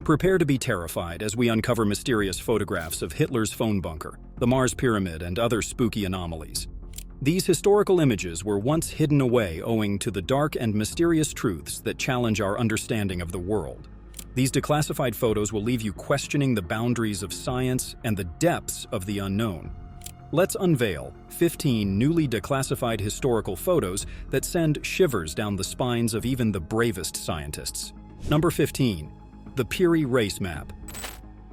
Prepare to be terrified as we uncover mysterious photographs of Hitler's phone bunker, the Mars Pyramid, and other spooky anomalies. These historical images were once hidden away owing to the dark and mysterious truths that challenge our understanding of the world. These declassified photos will leave you questioning the boundaries of science and the depths of the unknown. Let's unveil 15 newly declassified historical photos that send shivers down the spines of even the bravest scientists. Number 15. The Piri Race Map.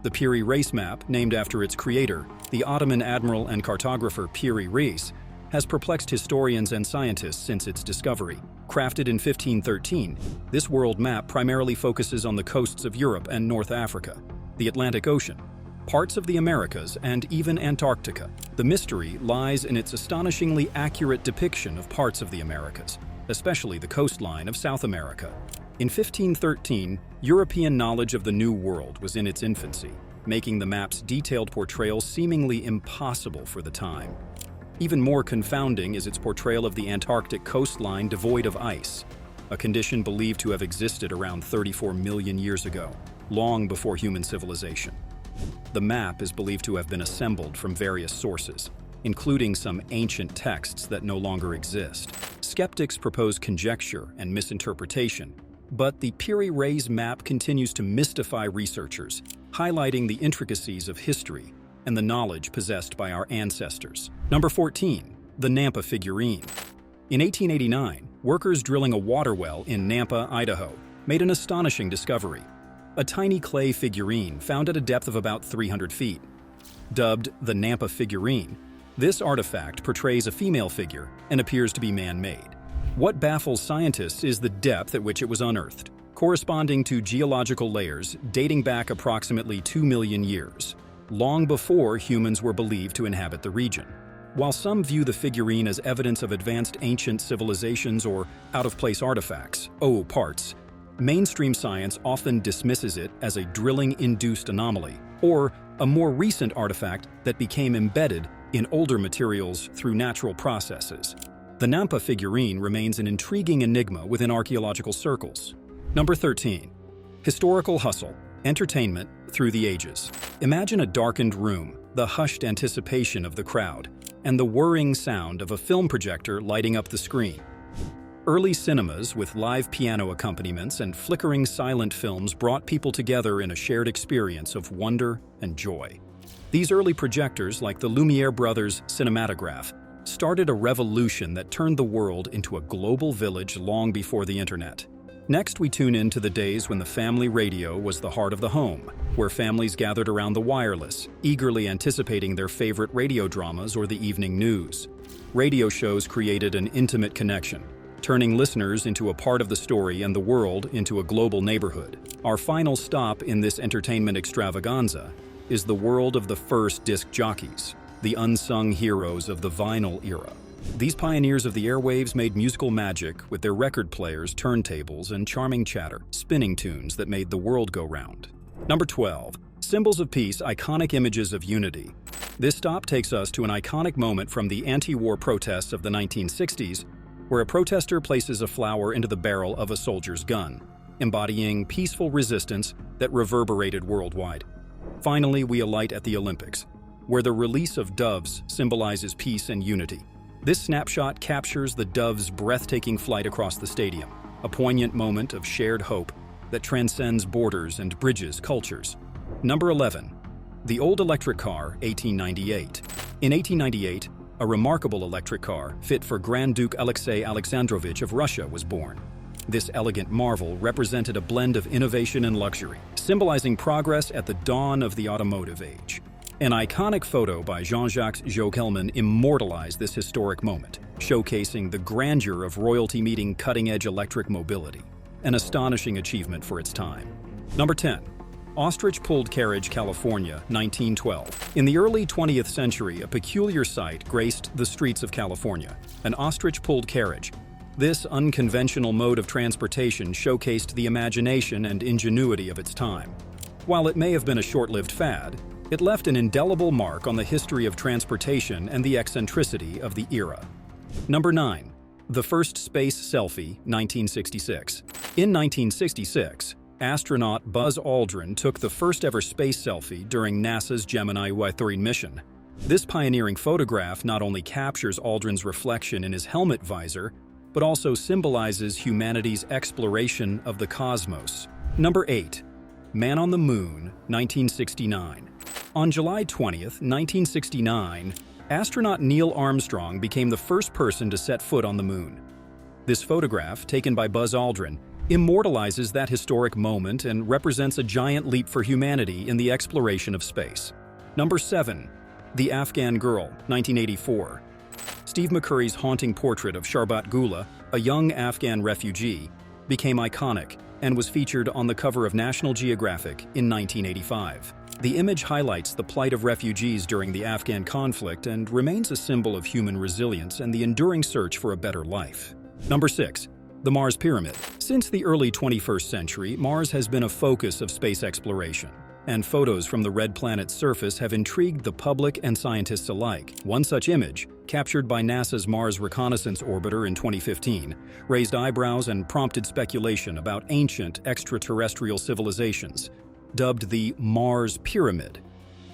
The Piri Race Map, named after its creator, the Ottoman admiral and cartographer Piri Reis, has perplexed historians and scientists since its discovery. Crafted in 1513, this world map primarily focuses on the coasts of Europe and North Africa, the Atlantic Ocean, parts of the Americas, and even Antarctica. The mystery lies in its astonishingly accurate depiction of parts of the Americas, especially the coastline of South America. In 1513, European knowledge of the New World was in its infancy, making the map's detailed portrayal seemingly impossible for the time. Even more confounding is its portrayal of the Antarctic coastline devoid of ice, a condition believed to have existed around 34 million years ago, long before human civilization. The map is believed to have been assembled from various sources, including some ancient texts that no longer exist. Skeptics propose conjecture and misinterpretation, but the Piri Reis map continues to mystify researchers, highlighting the intricacies of history and the knowledge possessed by our ancestors. Number 14. The Nampa Figurine. In 1889, workers drilling a water well in Nampa, Idaho, made an astonishing discovery: a tiny clay figurine found at a depth of about 300 feet. Dubbed the Nampa Figurine, this artifact portrays a female figure and appears to be man-made. What baffles scientists is the depth at which it was unearthed, corresponding to geological layers dating back approximately 2 million years, long before humans were believed to inhabit the region. While some view the figurine as evidence of advanced ancient civilizations or out-of-place artifacts, parts, mainstream science often dismisses it as a drilling-induced anomaly or a more recent artifact that became embedded in older materials through natural processes. The Nampa figurine remains an intriguing enigma within archaeological circles. Number 13. Historical hustle. Entertainment through the ages. Imagine a darkened room, the hushed anticipation of the crowd, and the whirring sound of a film projector lighting up the screen. Early cinemas with live piano accompaniments and flickering silent films brought people together in a shared experience of wonder and joy. These early projectors, like the Lumiere brothers' cinematograph, started a revolution that turned the world into a global village long before the internet. Next, we tune in to the days when the family radio was the heart of the home, where families gathered around the wireless, eagerly anticipating their favorite radio dramas or the evening news. Radio shows created an intimate connection, turning listeners into a part of the story and the world into a global neighborhood. Our final stop in this entertainment extravaganza is the world of the first disc jockeys, the unsung heroes of the vinyl era. These pioneers of the airwaves made musical magic with their record players, turntables, and charming chatter, spinning tunes that made the world go round. Number 12. Symbols of peace, iconic images of unity. This stop takes us to an iconic moment from the anti-war protests of the 1960s, where a protester places a flower into the barrel of a soldier's gun, embodying peaceful resistance that reverberated worldwide. Finally, we alight at the Olympics, where the release of doves symbolizes peace and unity. This snapshot captures the dove's breathtaking flight across the stadium, a poignant moment of shared hope that transcends borders and bridges cultures. Number 11. The Old Electric Car, 1898. In 1898, a remarkable electric car fit for Grand Duke Alexei Alexandrovich of Russia was born. This elegant marvel represented a blend of innovation and luxury, symbolizing progress at the dawn of the automotive age. An iconic photo by Jean-Jacques Jokelman immortalized this historic moment, showcasing the grandeur of royalty meeting cutting-edge electric mobility, an astonishing achievement for its time. Number 10. Ostrich-pulled carriage, California, 1912. In the early 20th century, a peculiar sight graced the streets of California: an ostrich-pulled carriage. This unconventional mode of transportation showcased the imagination and ingenuity of its time. While it may have been a short-lived fad, it left an indelible mark on the history of transportation and the eccentricity of the era. Number 9. The first space selfie, 1966. In 1966, astronaut Buzz Aldrin took the first-ever space selfie during NASA's Gemini Y3 mission. This pioneering photograph not only captures Aldrin's reflection in his helmet visor, but also symbolizes humanity's exploration of the cosmos. Number 8. Man on the Moon, 1969. On July 20th, 1969, astronaut Neil Armstrong became the first person to set foot on the moon. This photograph, taken by Buzz Aldrin, immortalizes that historic moment and represents a giant leap for humanity in the exploration of space. Number 7. The Afghan Girl, 1984. Steve McCurry's haunting portrait of Sharbat Gula, a young Afghan refugee, became iconic and was featured on the cover of National Geographic in 1985. The image highlights the plight of refugees during the Afghan conflict and remains a symbol of human resilience and the enduring search for a better life. Number 6. The Mars Pyramid. Since the early 21st century, Mars has been a focus of space exploration, and photos from the red planet's surface have intrigued the public and scientists alike. One such image, captured by NASA's Mars Reconnaissance Orbiter in 2015, raised eyebrows and prompted speculation about ancient extraterrestrial civilizations, dubbed the Mars Pyramid.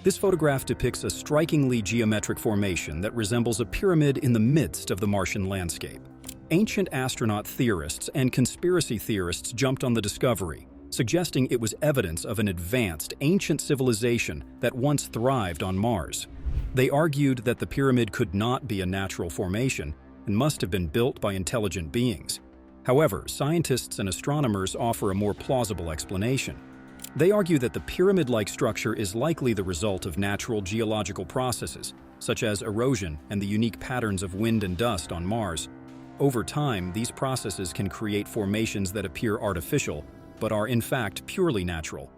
This photograph depicts a strikingly geometric formation that resembles a pyramid in the midst of the Martian landscape. Ancient astronaut theorists and conspiracy theorists jumped on the discovery, suggesting it was evidence of an advanced, ancient civilization that once thrived on Mars. They argued that the pyramid could not be a natural formation and must have been built by intelligent beings. However, scientists and astronomers offer a more plausible explanation. They argue that the pyramid-like structure is likely the result of natural geological processes, such as erosion and the unique patterns of wind and dust on Mars. Over time, these processes can create formations that appear artificial, but are in fact purely natural.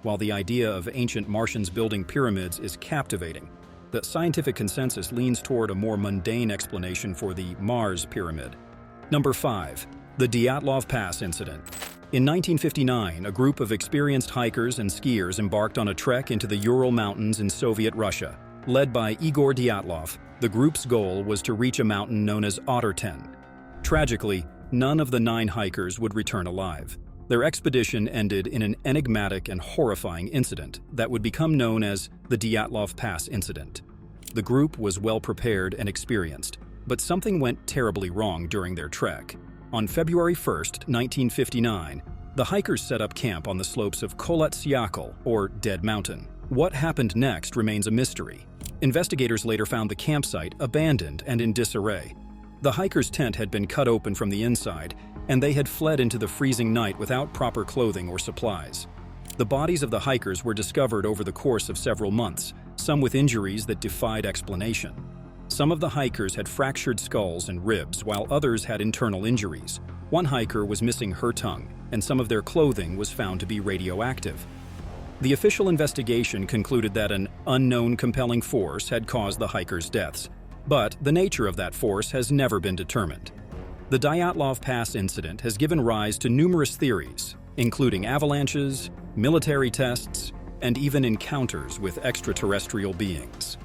While the idea of ancient Martians building pyramids is captivating, the scientific consensus leans toward a more mundane explanation for the Mars Pyramid. Number 5. The Dyatlov Pass Incident. In 1959, a group of experienced hikers and skiers embarked on a trek into the Ural Mountains in Soviet Russia. Led by Igor Dyatlov, the group's goal was to reach a mountain known as Otterten. Tragically, none of the 9 hikers would return alive. Their expedition ended in an enigmatic and horrifying incident that would become known as the Dyatlov Pass Incident. The group was well prepared and experienced, but something went terribly wrong during their trek. On February 1, 1959, the hikers set up camp on the slopes of Kolat-Syakhl, or Dead Mountain. What happened next remains a mystery. Investigators later found the campsite abandoned and in disarray. The hikers' tent had been cut open from the inside, and they had fled into the freezing night without proper clothing or supplies. The bodies of the hikers were discovered over the course of several months, some with injuries that defied explanation. Some of the hikers had fractured skulls and ribs, while others had internal injuries. One hiker was missing her tongue, and some of their clothing was found to be radioactive. The official investigation concluded that an unknown compelling force had caused the hikers' deaths, but the nature of that force has never been determined. The Dyatlov Pass incident has given rise to numerous theories, including avalanches, military tests, and even encounters with extraterrestrial beings.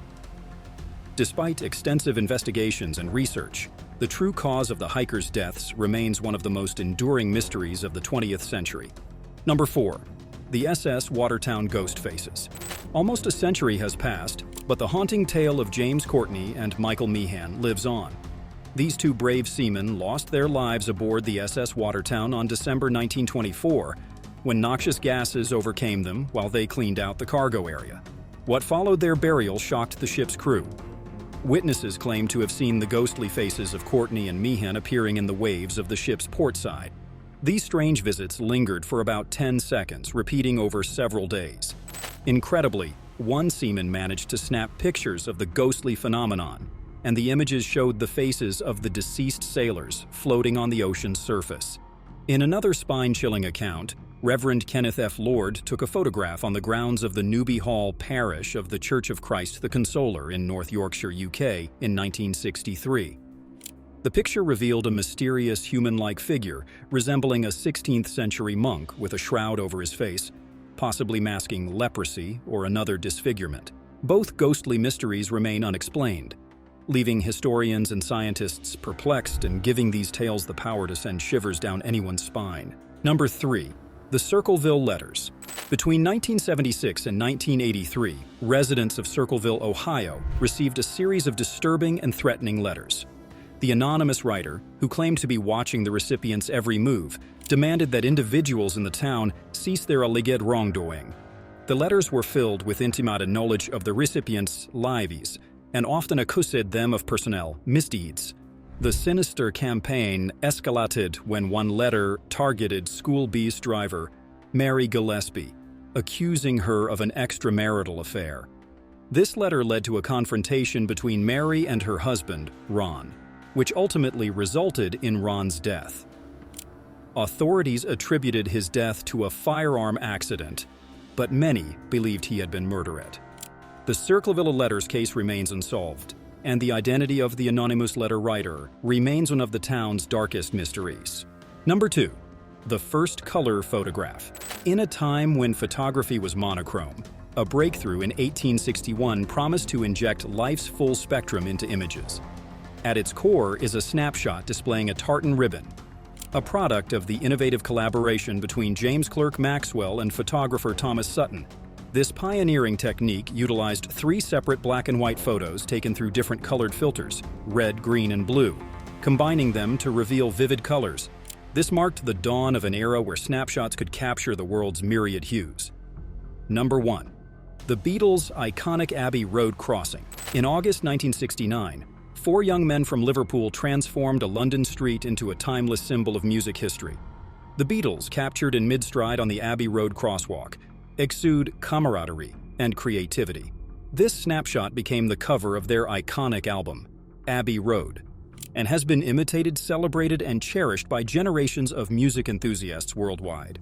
Despite extensive investigations and research, the true cause of the hikers' deaths remains one of the most enduring mysteries of the 20th century. Number 4. The SS Watertown Ghost Faces. Almost a century has passed, but the haunting tale of James Courtney and Michael Meehan lives on. These two brave seamen lost their lives aboard the SS Watertown on December 1924, when noxious gases overcame them while they cleaned out the cargo area. What followed their burial shocked the ship's crew. Witnesses claim to have seen the ghostly faces of Courtney and Meehan appearing in the waves of the ship's port side. These strange visits lingered for about 10 seconds, repeating over several days. Incredibly, one seaman managed to snap pictures of the ghostly phenomenon, and the images showed the faces of the deceased sailors floating on the ocean's surface. In another spine-chilling account, Reverend Kenneth F. Lord took a photograph on the grounds of the Newby Hall parish of the Church of Christ the Consoler in North Yorkshire, UK, in 1963. The picture revealed a mysterious human-like figure resembling a 16th-century monk with a shroud over his face, possibly masking leprosy or another disfigurement. Both ghostly mysteries remain unexplained, leaving historians and scientists perplexed and giving these tales the power to send shivers down anyone's spine. Number 3. The Circleville Letters. Between 1976 and 1983, residents of Circleville, Ohio, received a series of disturbing and threatening letters. The anonymous writer, who claimed to be watching the recipient's every move, demanded that individuals in the town cease their alleged wrongdoing. The letters were filled with intimate knowledge of the recipient's lives and often accused them of personnel misdeeds. The sinister campaign escalated when one letter targeted school bus driver Mary Gillespie, accusing her of an extramarital affair. This letter led to a confrontation between Mary and her husband, Ron, which ultimately resulted in Ron's death. Authorities attributed his death to a firearm accident, but many believed he had been murdered. The Circleville Letters case remains unsolved, and the identity of the anonymous letter writer remains one of the town's darkest mysteries. Number 2. The first color photograph. In a time when photography was monochrome, a breakthrough in 1861 promised to inject life's full spectrum into images. At its core is a snapshot displaying a tartan ribbon, a product of the innovative collaboration between James Clerk Maxwell and photographer Thomas Sutton. This pioneering technique utilized 3 separate black and white photos taken through different colored filters, red, green, and blue, combining them to reveal vivid colors. This marked the dawn of an era where snapshots could capture the world's myriad hues. Number 1. The Beatles' iconic Abbey Road crossing. In August 1969, 4 young men from Liverpool transformed a London street into a timeless symbol of music history. The Beatles, captured in mid-stride on the Abbey Road crosswalk, exude camaraderie and creativity. This snapshot became the cover of their iconic album, Abbey Road, and has been imitated, celebrated, and cherished by generations of music enthusiasts worldwide.